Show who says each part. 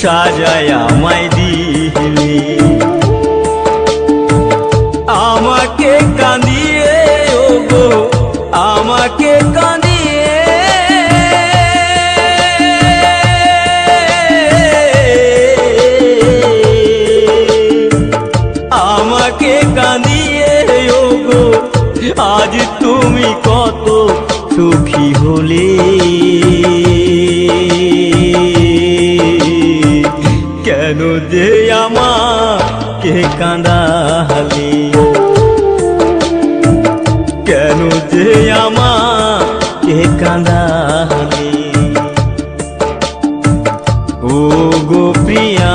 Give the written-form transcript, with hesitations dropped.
Speaker 1: সাজায় আমায় দিলি। আমাকে কাঁদিয়ে ওগো আমাকে কাঁদিয়ে আমাকে কাঁদিয়ে ওগো আজ তুমি কত সুখী হলে। কেন যে আমাকে কাঁদালে, কেন যে আমাকে কাঁদালে ও গো প্রিয়া।